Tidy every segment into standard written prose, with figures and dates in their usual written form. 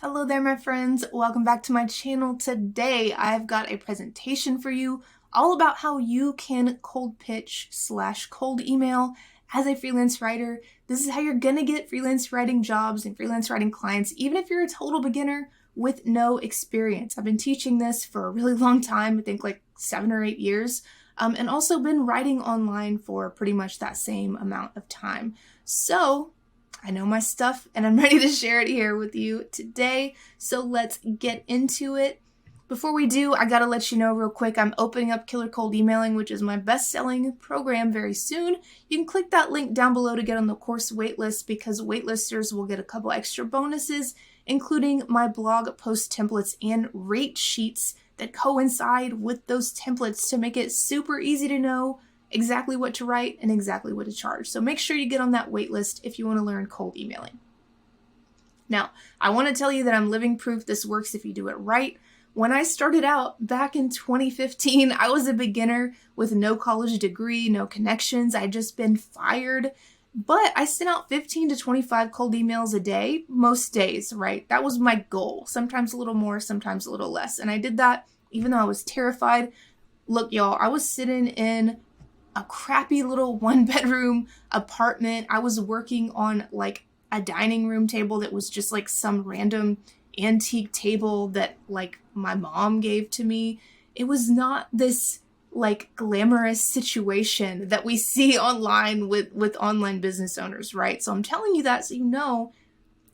Hello there, my friends. Welcome back to my channel. Today, I've got a presentation for you all about how you can cold pitch / cold email as a freelance writer. This is how you're gonna get freelance writing jobs and freelance writing clients, even if you're a total beginner with no experience. I've been teaching this for a really long time, I think like 7 or 8 years, and also been writing online for pretty much that same amount of time. So I know my stuff and I'm ready to share it here with you today. So let's get into it. Before we do, I gotta let you know real quick, I'm opening up Killer Cold Emailing, which is my best-selling program very soon. You can click that link down below to get on the course waitlist because waitlisters will get a couple extra bonuses, including my blog post templates and rate sheets that coincide with those templates to make it super easy to know exactly what to write and exactly what to charge. So make sure you get on that wait list if you want to learn cold emailing. Now, I want to tell you that I'm living proof this works if you do it right. When I started out back in 2015, I was a beginner with no college degree, no connections. I'd just been fired, but I sent out 15 to 25 cold emails a day, most days, right? That was my goal. Sometimes a little more, sometimes a little less. And I did that even though I was terrified. Look, y'all, I was sitting in a crappy little 1-bedroom apartment. I was working on like a dining room table that was just like some random antique table that like my mom gave to me. It was not this like glamorous situation that we see online with online business owners, right? So I'm telling you that so you know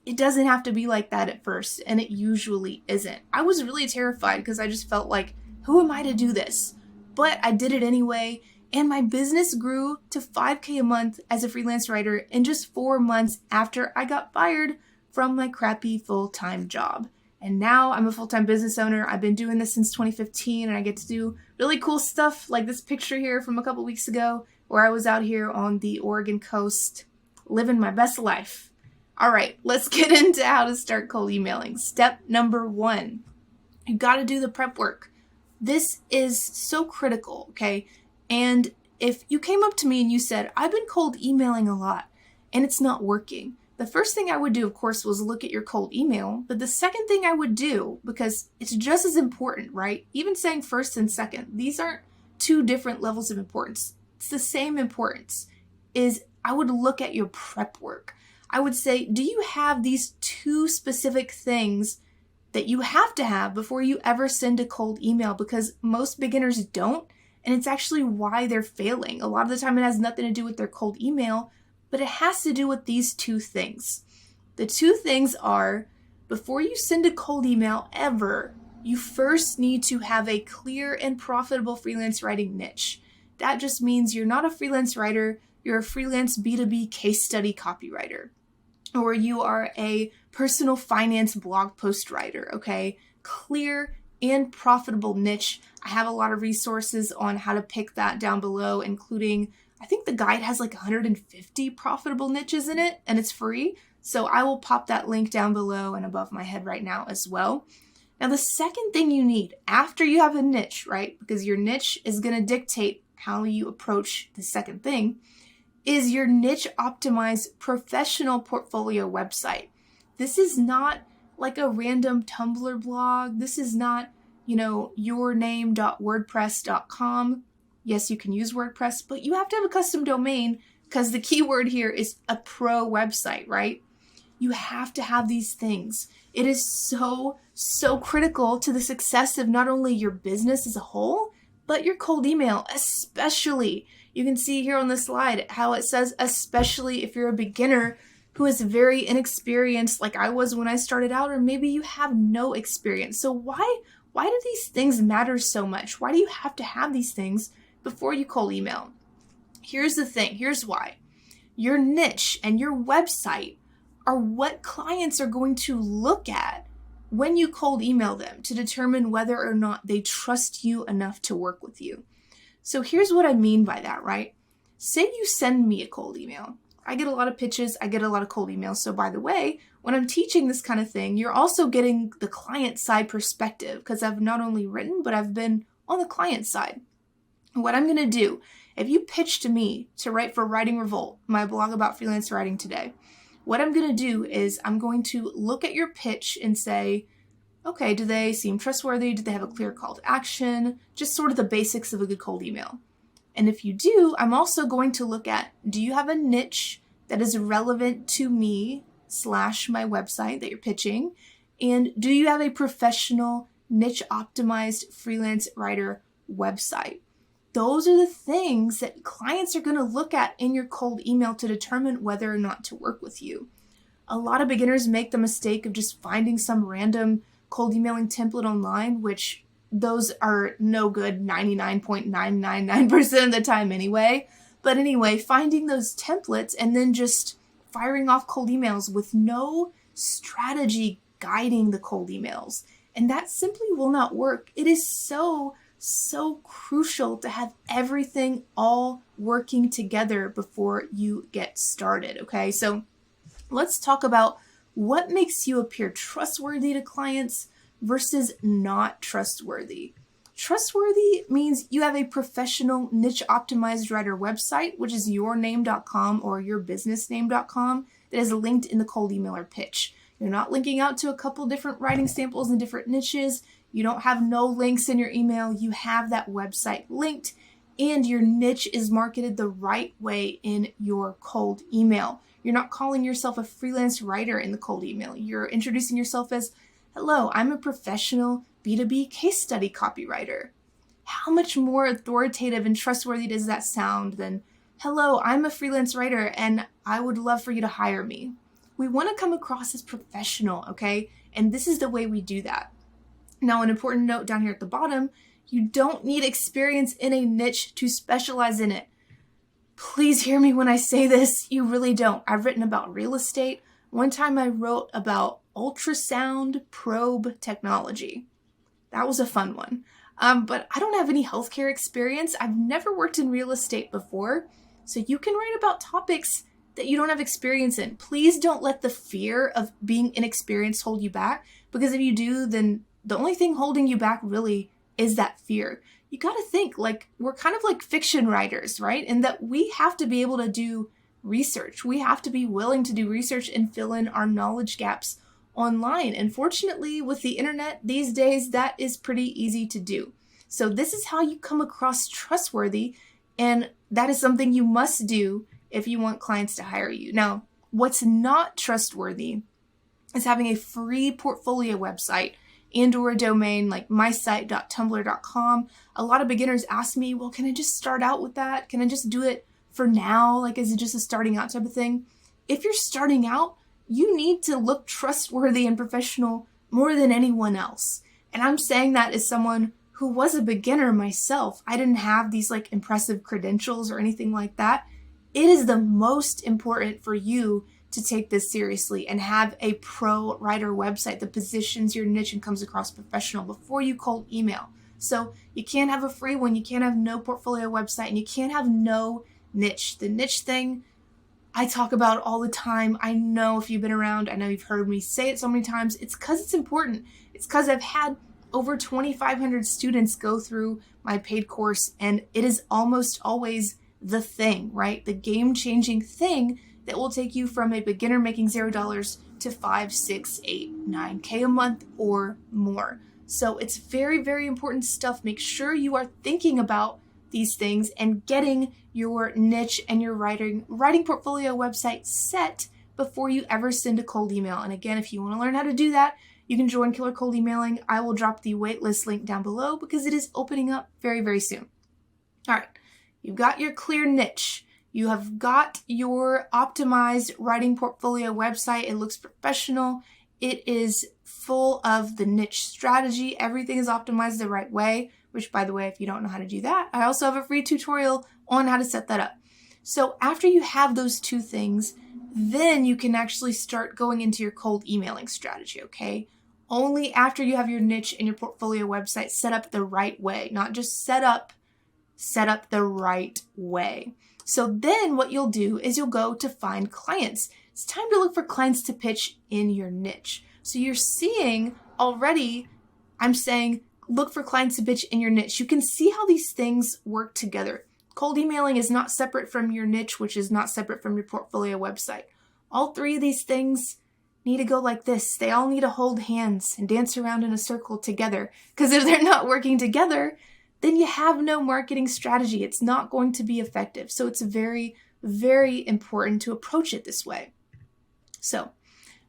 it doesn't have to be like that at first, and it usually isn't. I was really terrified because I just felt like, who am I to do this? But I did it anyway. And my business grew to $5K a month as a freelance writer in just 4 months after I got fired from my crappy full-time job. And now I'm a full-time business owner. I've been doing this since 2015 and I get to do really cool stuff like this picture here from a couple weeks ago where I was out here on the Oregon coast living my best life. All right, let's get into how to start cold emailing. Step number 1, you got to do the prep work. This is so critical, okay? And if you came up to me and you said, I've been cold emailing a lot and it's not working, the first thing I would do, of course, was look at your cold email. But the second thing I would do, because it's just as important, right? Even saying first and second, these aren't two different levels of importance. It's the same importance, is I would look at your prep work. I would say, do you have these 2 specific things that you have to have before you ever send a cold email? Because most beginners don't. And it's actually why they're failing. A lot of the time it has nothing to do with their cold email, but it has to do with these 2 things. The 2 things are, before you send a cold email ever, you first need to have a clear and profitable freelance writing niche. That just means you're not a freelance writer, you're a freelance B2B case study copywriter. Or you are a personal finance blog post writer, okay? Clear and profitable niche. I have a lot of resources on how to pick that down below, including, I think the guide has like 150 profitable niches in it, and it's free. So I will pop that link down below and above my head right now as well. Now, the second thing you need after you have a niche, right? Because your niche is going to dictate how you approach the second thing, is your niche optimized professional portfolio website. This is not like a random Tumblr blog. This is not, yourname.wordpress.com. Yes, you can use WordPress, but you have to have a custom domain because the keyword here is a pro website, right? You have to have these things. It is so critical to the success of not only your business as a whole, but your cold email, especially. You can see here on the slide how it says, especially if you're a beginner who is very inexperienced like I was when I started out, or maybe you have no experience. So why do these things matter so much? Why do you have to have these things before you cold email? Here's the thing. Here's why. Your niche and your website are what clients are going to look at when you cold email them to determine whether or not they trust you enough to work with you. So here's what I mean by that, right? Say you send me a cold email. I get a lot of pitches, I get a lot of cold emails. So by the way, when I'm teaching this kind of thing, you're also getting the client side perspective because I've not only written, but I've been on the client side. What I'm going to do, if you pitch to me to write for Writing Revolt, my blog about freelance writing today, what I'm going to do is I'm going to look at your pitch and say, okay, do they seem trustworthy? Do they have a clear call to action? Just sort of the basics of a good cold email. And if you do, I'm also going to look at, do you have a niche that is relevant to me / my website that you're pitching? And do you have a professional niche optimized freelance writer website? Those are the things that clients are going to look at in your cold email to determine whether or not to work with you. A lot of beginners make the mistake of just finding some random cold emailing template online, which those are no good 99.999% of the time anyway. But anyway, finding those templates and then just firing off cold emails with no strategy guiding the cold emails. And that simply will not work. It is so crucial to have everything all working together before you get started, okay? So let's talk about what makes you appear trustworthy to clients versus not trustworthy. Trustworthy means you have a professional niche optimized writer website, which is yourname.com or yourbusinessname.com, that is linked in the cold emailer pitch. You're not linking out to a couple different writing samples in different niches. You don't have no links in your email. You have that website linked and your niche is marketed the right way in your cold email. You're not calling yourself a freelance writer in the cold email. You're introducing yourself as, hello, I'm a professional B2B case study copywriter. How much more authoritative and trustworthy does that sound than, hello, I'm a freelance writer and I would love for you to hire me? We want to come across as professional, okay? And this is the way we do that. Now, an important note down here at the bottom, you don't need experience in a niche to specialize in it. Please hear me when I say this, you really don't. I've written about real estate. One time I wrote about ultrasound probe technology. That was a fun one. But I don't have any healthcare experience. I've never worked in real estate before. So you can write about topics that you don't have experience in. Please don't let the fear of being inexperienced hold you back, because if you do, then the only thing holding you back really is that fear. You got to think like we're kind of like fiction writers, right? And that we have to be able to do research. We have to be willing to do research and fill in our knowledge gaps online. And fortunately, with the internet these days, that is pretty easy to do. So this is how you come across trustworthy, and that is something you must do if you want clients to hire you. Now, what's not trustworthy is having a free portfolio website and or a domain like mysite.tumblr.com. A lot of beginners ask me, well, can I just start out with that? Can I just do it for now? Like, is it just a starting out type of thing? If you're starting out, you need to look trustworthy and professional more than anyone else. And I'm saying that as someone who was a beginner myself. I didn't have these like impressive credentials or anything like that. It is the most important for you to take this seriously and have a pro writer website that positions your niche and comes across professional before you cold email. So you can't have a free one, you can't have no portfolio website, and you can't have no niche. The niche thing I talk about all the time. I know if you've been around, I know you've heard me say it so many times. It's because it's important. It's because I've had over 2,500 students go through my paid course, and it is almost always the thing, right? The game-changing thing that will take you from a beginner making $0 to 5, 6, 8, 9K a month or more. So it's very, very important stuff. Make sure you are thinking about these things and getting your niche and your writing portfolio website set before you ever send a cold email. And again, if you want to learn how to do that, you can join Killer Cold Emailing. I will drop the waitlist link down below because it is opening up very, very soon. All right, you've got your clear niche. You have got your optimized writing portfolio website. It looks professional. It is full of the niche strategy. Everything is optimized the right way, which, by the way, if you don't know how to do that, I also have a free tutorial on how to set that up. So after you have those two things, then you can actually start going into your cold emailing strategy, okay? Only after you have your niche and your portfolio website set up the right way, not just set up the right way. So then what you'll do is you'll go to find clients. It's time to look for clients to pitch in your niche. So you're seeing already, I'm saying, look for clients to pitch in your niche. You can see how these things work together. Cold emailing is not separate from your niche, which is not separate from your portfolio website. All three of these things need to go like this. They all need to hold hands and dance around in a circle together. Because if they're not working together, then you have no marketing strategy. It's not going to be effective. So it's very, very important to approach it this way. So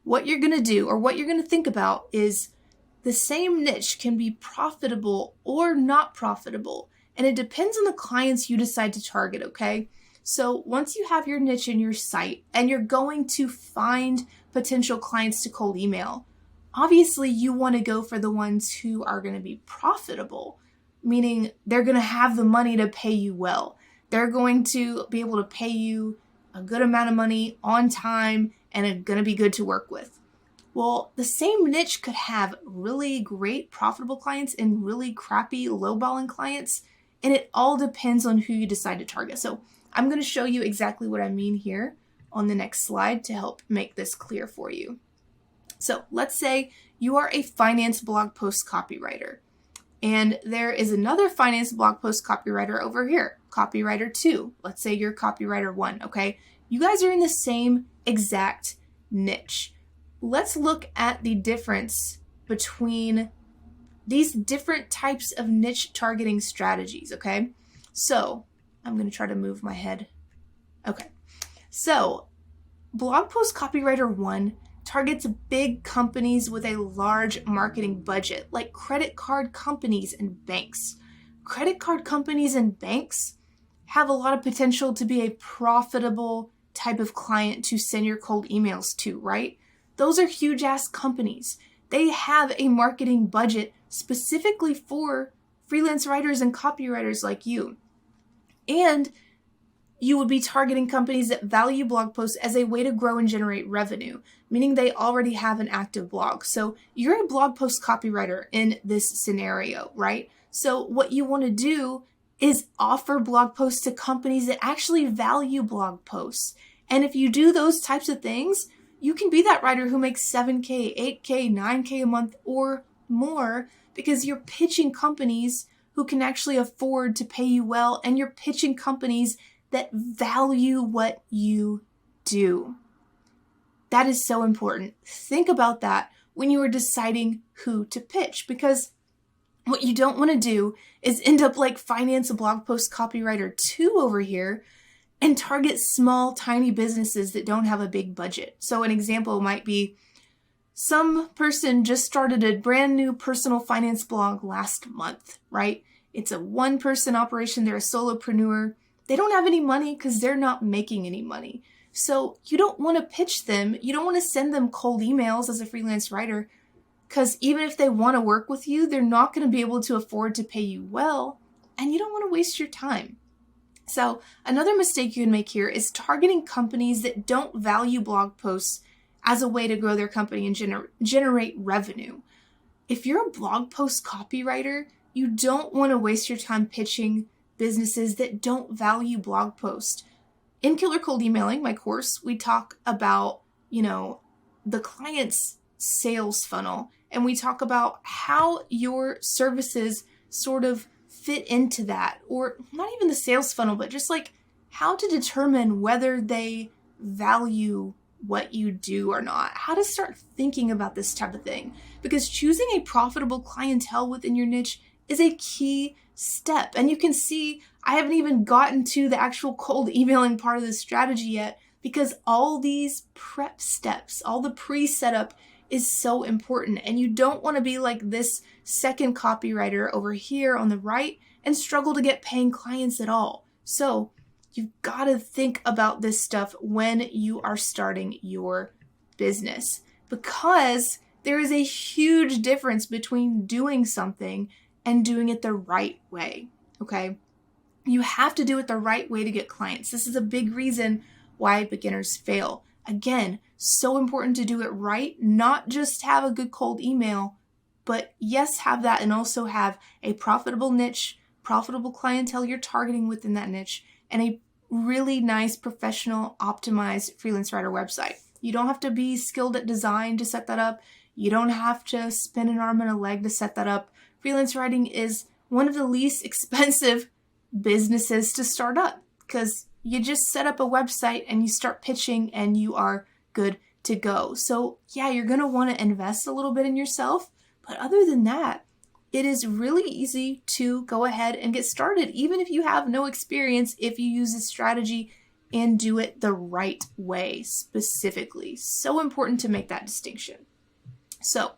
what you're going to do, or what you're going to think about, is the same niche can be profitable or not profitable. And it depends on the clients you decide to target, okay? So once you have your niche in your site and you're going to find potential clients to cold email, obviously you want to go for the ones who are going to be profitable, meaning they're going to have the money to pay you well. They're going to be able to pay you a good amount of money on time and are going to be good to work with. Well, the same niche could have really great profitable clients and really crappy lowballing clients, and it all depends on who you decide to target. So I'm going to show you exactly what I mean here on the next slide to help make this clear for you. So let's say you are a finance blog post copywriter, and there is another finance blog post copywriter over here, copywriter 2. Let's say you're copywriter 1, okay? You guys are in the same exact niche. Let's look at the difference between these different types of niche targeting strategies, okay? So I'm going to try to move my head. Okay. So blog post copywriter 1 targets big companies with a large marketing budget, like credit card companies and banks. Credit card companies and banks have a lot of potential to be a profitable type of client to send your cold emails to, right? Those are huge ass companies. They have a marketing budget specifically for freelance writers and copywriters like you. And you would be targeting companies that value blog posts as a way to grow and generate revenue, meaning they already have an active blog. So you're a blog post copywriter in this scenario, right? So what you want to do is offer blog posts to companies that actually value blog posts. And if you do those types of things, you can be that writer who makes 7K, 8K, 9K a month or more, because you're pitching companies who can actually afford to pay you well, and you're pitching companies that value what you do. That is so important. Think about that when you are deciding who to pitch, because what you don't want to do is end up like finance blog post copywriter 2 over here and target small, tiny businesses that don't have a big budget. So an example might be some person just started a brand new personal finance blog last month, right? It's a one-person operation. They're a solopreneur. They don't have any money because they're not making any money. So you don't want to pitch them. You don't want to send them cold emails as a freelance writer, because even if they want to work with you, they're not going to be able to afford to pay you well, and you don't want to waste your time. So another mistake you can make here is targeting companies that don't value blog posts as a way to grow their company and generate revenue. If you're a blog post copywriter, you don't want to waste your time pitching businesses that don't value blog posts. In Killer Cold Emailing, my course, we talk about, the client's sales funnel, and we talk about how your services sort of fit into that, or not even the sales funnel, but just like how to determine whether they value what you do or not, how to start thinking about this type of thing, because choosing a profitable clientele within your niche is a key step. And you can see I haven't even gotten to the actual cold emailing part of the strategy yet, because all these prep steps, all the pre-setup is so important. And you don't want to be like this second copywriter over here on the right and struggle to get paying clients at all. So you've got to think about this stuff when you are starting your business, because there is a huge difference between doing something and doing it the right way, okay? You have to do it the right way to get clients. This is a big reason why beginners fail. Again, so important to do it right, not just have a good cold email, but yes, have that, and also have a profitable niche, profitable clientele you're targeting within that niche, and a really nice, professional, optimized freelance writer website. You don't have to be skilled at design to set that up. You don't have to spend an arm and a leg to set that up. Freelance writing is one of the least expensive businesses to start up, because you just set up a website and you start pitching and you are good to go. So yeah, you're going to want to invest a little bit in yourself. But other than that, it is really easy to go ahead and get started, even if you have no experience, if you use this strategy and do it the right way specifically. So important to make that distinction. So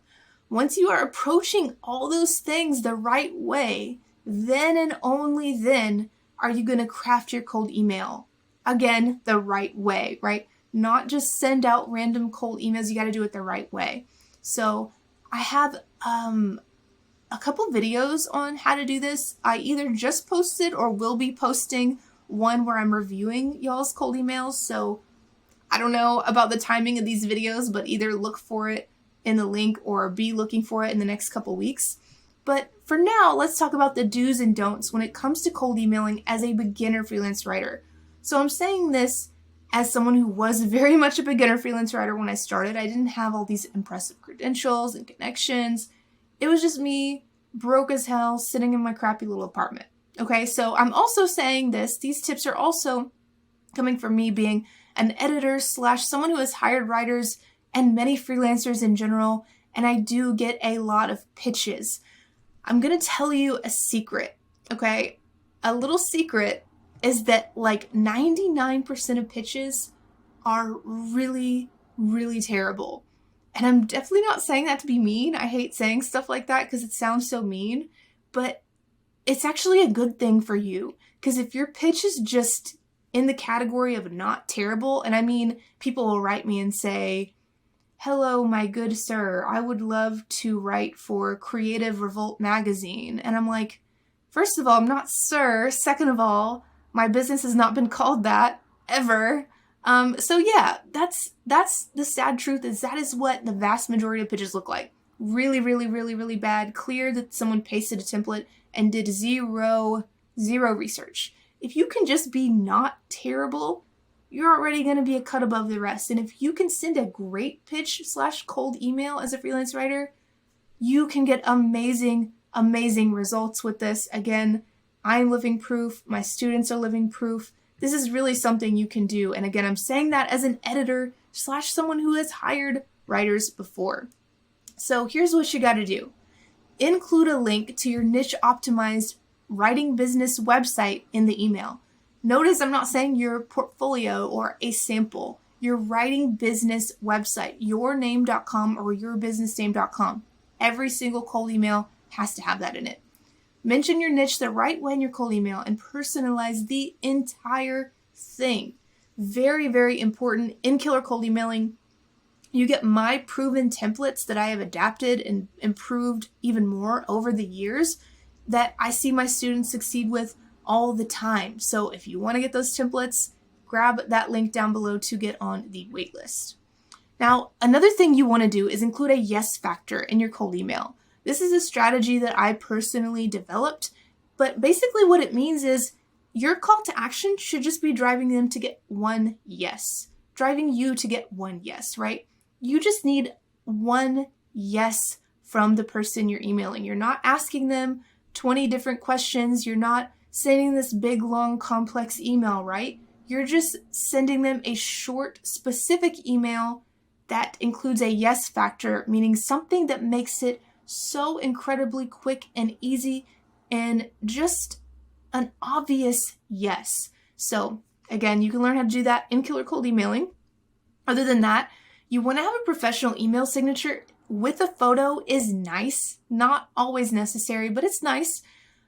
once you are approaching all those things the right way, then and only then are you going to craft your cold email, again, the right way, right? Not just send out random cold emails. You got to do it the right way. So I have a couple videos on how to do this. I either just posted or will be posting one where I'm reviewing y'all's cold emails. So I don't know about the timing of these videos, but either look for it in the link or be looking for it in the next couple weeks. But for now, let's talk about the do's and don'ts when it comes to cold emailing as a beginner freelance writer. So I'm saying this as someone who was very much a beginner freelance writer when I started. I didn't have all these impressive credentials and connections. It was just me, broke as hell, sitting in my crappy little apartment. Okay, so I'm also saying this. These tips are also coming from me being an editor / someone who has hired writers and many freelancers in general, and I do get a lot of pitches. I'm going to tell you a secret, okay? A little secret is that like 99% of pitches are really, really terrible. And I'm definitely not saying that to be mean. I hate saying stuff like that because it sounds so mean, but it's actually a good thing for you. Because if your pitch is just in the category of not terrible, and I mean, people will write me and say, "Hello, my good sir, I would love to write for Creative Revolt magazine." And I'm like, first of all, I'm not sir. Second of all, my business has not been called that ever. So yeah, that's the sad truth is that is what the vast majority of pitches look like. Really, really, really, really bad. Clear that someone pasted a template and did zero research. If you can just be not terrible, you're already going to be a cut above the rest. And if you can send a great pitch / cold email as a freelance writer, you can get amazing, amazing results with this. Again, I'm living proof. My students are living proof. This is really something you can do. And again, I'm saying that as an editor / someone who has hired writers before. So here's what you got to do. Include a link to your niche optimized writing business website in the email. Notice I'm not saying your portfolio or a sample, your writing business website, yourname.com or yourbusinessname.com. Every single cold email has to have that in it. Mention your niche the right way in your cold email and personalize the entire thing. Very, very important. In killer cold emailing, you get my proven templates that I have adapted and improved even more over the years that I see my students succeed with all the time. So if you want to get those templates, grab that link down below to get on the waitlist. Now, another thing you want to do is include a yes factor in your cold email. This is a strategy that I personally developed, but basically what it means is your call to action should just be driving them to get one yes, driving you to get one yes, right? You just need one yes from the person you're emailing. You're not asking them 20 different questions. You're not sending this big, long, complex email, right? You're just sending them a short, specific email that includes a yes factor, meaning something that makes it so incredibly quick and easy and just an obvious yes. So again, you can learn how to do that in killer cold emailing. Other than that, you want to have a professional email signature with a photo is nice, not always necessary, but it's nice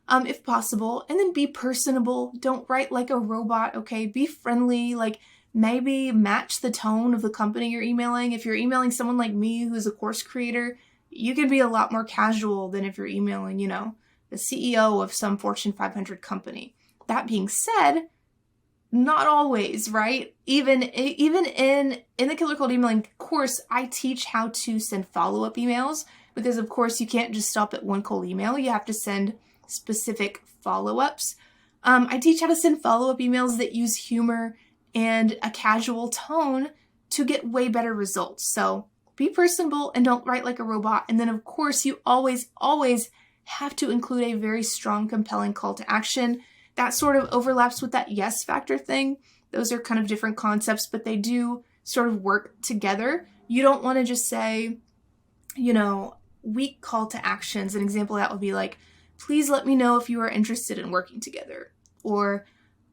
if possible. And then be personable. Don't write like a robot, okay? Be friendly, like maybe match the tone of the company you're emailing. If you're emailing someone like me who's a course creator, you can be a lot more casual than if you're emailing, the CEO of some Fortune 500 company. That being said, not always, right? Even in the Killer Cold Emailing course, I teach how to send follow-up emails because, of course, you can't just stop at one cold email. You have to send specific follow-ups. I teach how to send follow-up emails that use humor and a casual tone to get way better results. So be personable and don't write like a robot. And then, of course, you always have to include a very strong, compelling call to action. That sort of overlaps with that yes factor thing. Those are kind of different concepts, but they do sort of work together. You don't want to just say, weak call to actions. An example of that would be like, please let me know if you are interested in working together. Or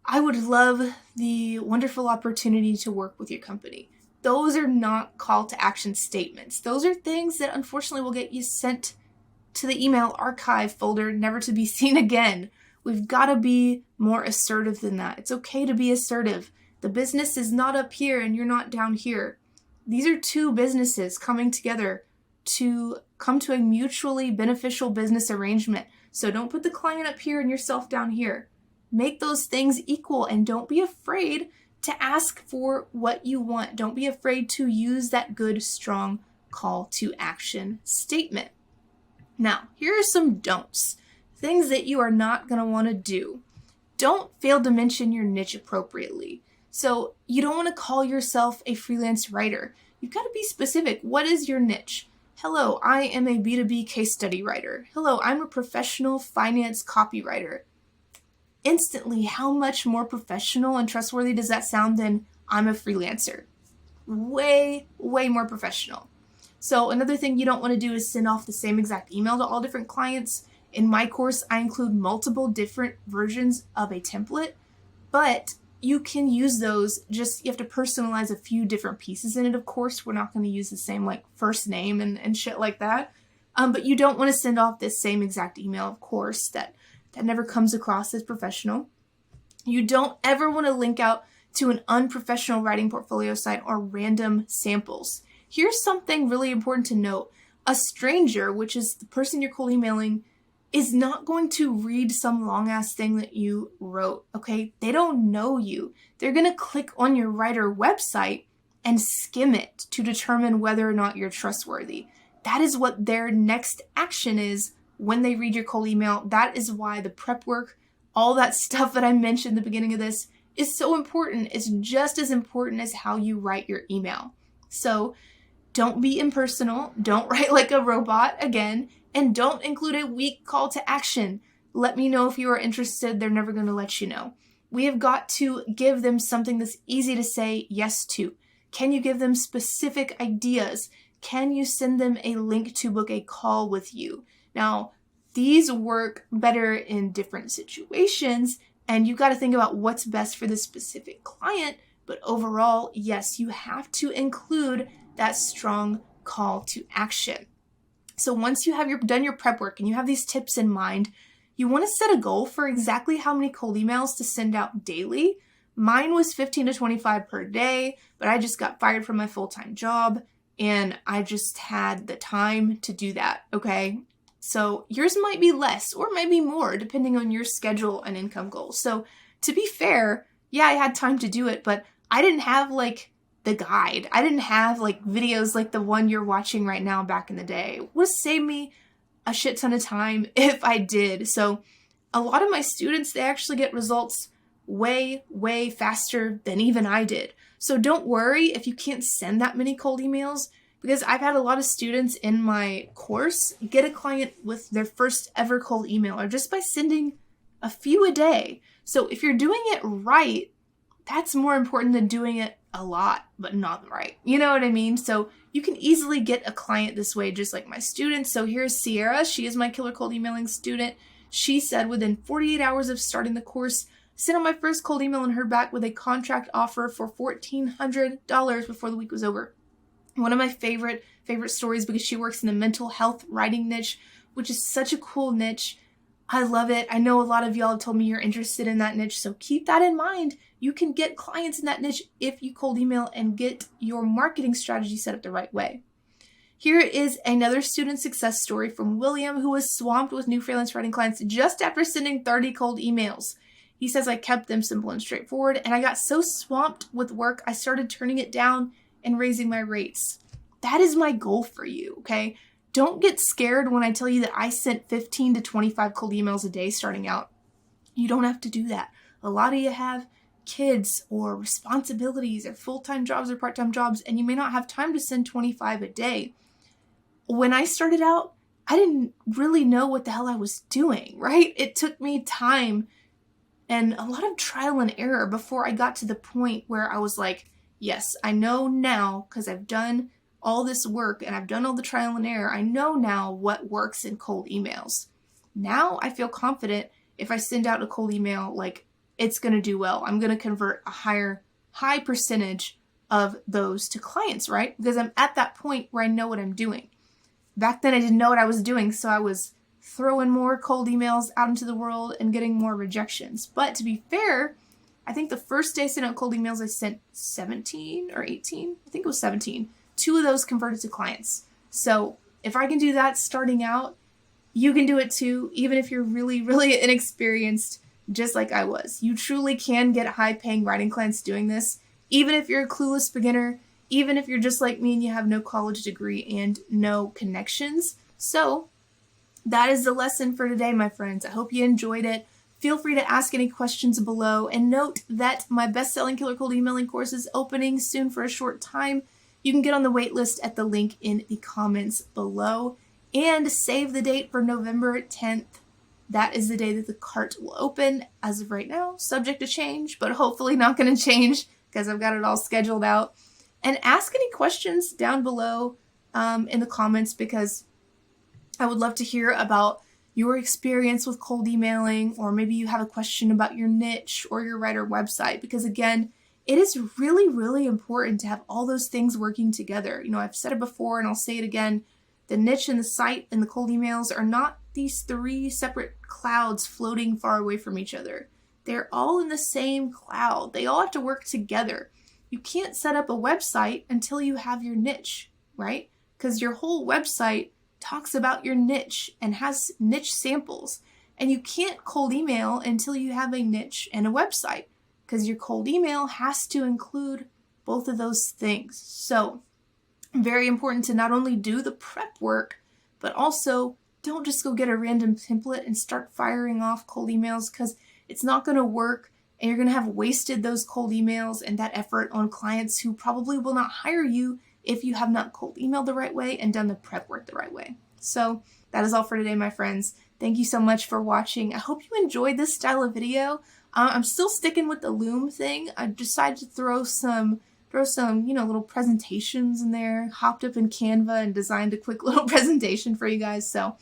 I would love the wonderful opportunity to work with your company. Those are not call to action statements. Those are things that unfortunately will get you sent to the email archive folder, never to be seen again. We've got to be more assertive than that. It's okay to be assertive. The business is not up here and you're not down here. These are two businesses coming together to come to a mutually beneficial business arrangement. So don't put the client up here and yourself down here. Make those things equal and don't be afraid to ask for what you want. Don't be afraid to use that good, strong call to action statement. Now, here are some don'ts. Things that you are not going to want to do. Don't fail to mention your niche appropriately. So you don't want to call yourself a freelance writer. You've got to be specific. What is your niche? Hello, I am a B2B case study writer. Hello, I'm a professional finance copywriter. Instantly, how much more professional and trustworthy does that sound than I'm a freelancer? Way, way more professional. So another thing you don't want to do is send off the same exact email to all different clients. In my course, I include multiple different versions of a template, but you can use those, just you have to personalize a few different pieces in it, of course. We're not going to use the same like first name and shit like that. But you don't want to send off this same exact email, of course, that never comes across as professional. You don't ever want to link out to an unprofessional writing portfolio site or random samples. Here's something really important to note. A stranger, which is the person you're cold emailing, is not going to read some long ass thing that you wrote, okay? They don't know you. They're going to click on your writer website and skim it to determine whether or not you're trustworthy. That is what their next action is when they read your cold email. That is why the prep work, all that stuff that I mentioned at the beginning of this is so important. It's just as important as how you write your email. So don't be impersonal. Don't write like a robot again. And don't include a weak call to action. Let me know if you are interested. They're never going to let you know. We have got to give them something that's easy to say yes to. Can you give them specific ideas? Can you send them a link to book a call with you? Now, these work better in different situations, and you've got to think about what's best for the specific client. But overall, yes, you have to include that strong call to action. So once you have done your prep work and you have these tips in mind, you want to set a goal for exactly how many cold emails to send out daily. Mine was 15 to 25 per day, but I just got fired from my full-time job and I just had the time to do that, okay? So yours might be less or maybe more depending on your schedule and income goals. So to be fair, yeah, I had time to do it, but I didn't have like the guide. I didn't have like videos like the one you're watching right now back in the day. It would save me a shit ton of time if I did. So a lot of my students, they actually get results way, way faster than even I did. So don't worry if you can't send that many cold emails, because I've had a lot of students in my course get a client with their first ever cold email or just by sending a few a day. So if you're doing it right, that's more important than doing it a lot, but not right. You know what I mean? So you can easily get a client this way, just like my students. So here's Sierra. She is my killer cold emailing student. She said within 48 hours of starting the course, sent out my first cold email and heard back with a contract offer for $1,400 before the week was over. One of my favorite stories, because she works in the mental health writing niche, which is such a cool niche. I love it. I know a lot of y'all have told me you're interested in that niche, so keep that in mind. You can get clients in that niche if you cold email and get your marketing strategy set up the right way. Here is another student success story from William, who was swamped with new freelance writing clients just after sending 30 cold emails. He says, I kept them simple and straightforward, and I got so swamped with work, I started turning it down and raising my rates. That is my goal for you, okay? Don't get scared when I tell you that I sent 15 to 25 cold emails a day starting out. You don't have to do that. A lot of you have kids or responsibilities or full-time jobs or part-time jobs, and you may not have time to send 25 a day. When I started out, I didn't really know what the hell I was doing, right? It took me time and a lot of trial and error before I got to the point where I was like, yes, I know now, because I've done all this work and I've done all the trial and error, I know now what works in cold emails. Now I feel confident if I send out a cold email, like, it's going to do well. I'm going to convert a high percentage of those to clients, right? Because I'm at that point where I know what I'm doing. Back then I didn't know what I was doing, so I was throwing more cold emails out into the world and getting more rejections. But to be fair, I think the first day I sent out cold emails, I sent 17 or 18. I think it was 17. 2 of those converted to clients. So if I can do that starting out, you can do it too, even if you're really, really inexperienced, just like I was. You truly can get high-paying writing clients doing this, even if you're a clueless beginner, even if you're just like me and you have no college degree and no connections. So that is the lesson for today, my friends. I hope you enjoyed it. Feel free to ask any questions below, and note that my best-selling killer cold emailing course is opening soon for a short time. You can get on the wait list at the link in the comments below, and save the date for November 10th. That is the day that the cart will open. As of right now, subject to change, but hopefully not going to change because I've got it all scheduled out. And ask any questions down below in the comments, because I would love to hear about your experience with cold emailing, or maybe you have a question about your niche or your writer website, because again, it is really, really important to have all those things working together. You know, I've said it before and I'll say it again. The niche and the site and the cold emails are not these 3 separate clouds floating far away from each other. They're all in the same cloud. They all have to work together. You can't set up a website until you have your niche, right? Because your whole website talks about your niche and has niche samples. And you can't cold email until you have a niche and a website, because your cold email has to include both of those things. So very important to not only do the prep work, but also don't just go get a random template and start firing off cold emails, because it's not going to work, and you're going to have wasted those cold emails and that effort on clients who probably will not hire you if you have not cold emailed the right way and done the prep work the right way. So that is all for today, my friends. Thank you so much for watching. I hope you enjoyed this style of video. I'm still sticking with the Loom thing. I decided to throw some, little presentations in there. Hopped up in Canva and designed a quick little presentation for you guys. So,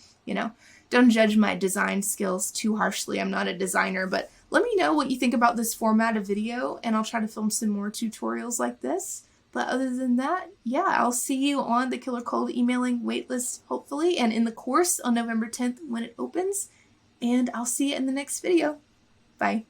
don't judge my design skills too harshly. I'm not a designer, but let me know what you think about this format of video, and I'll try to film some more tutorials like this. But other than that, yeah, I'll see you on the Killer Cold Emailing waitlist, hopefully, and in the course on November 10th when it opens. And I'll see you in the next video. Bye.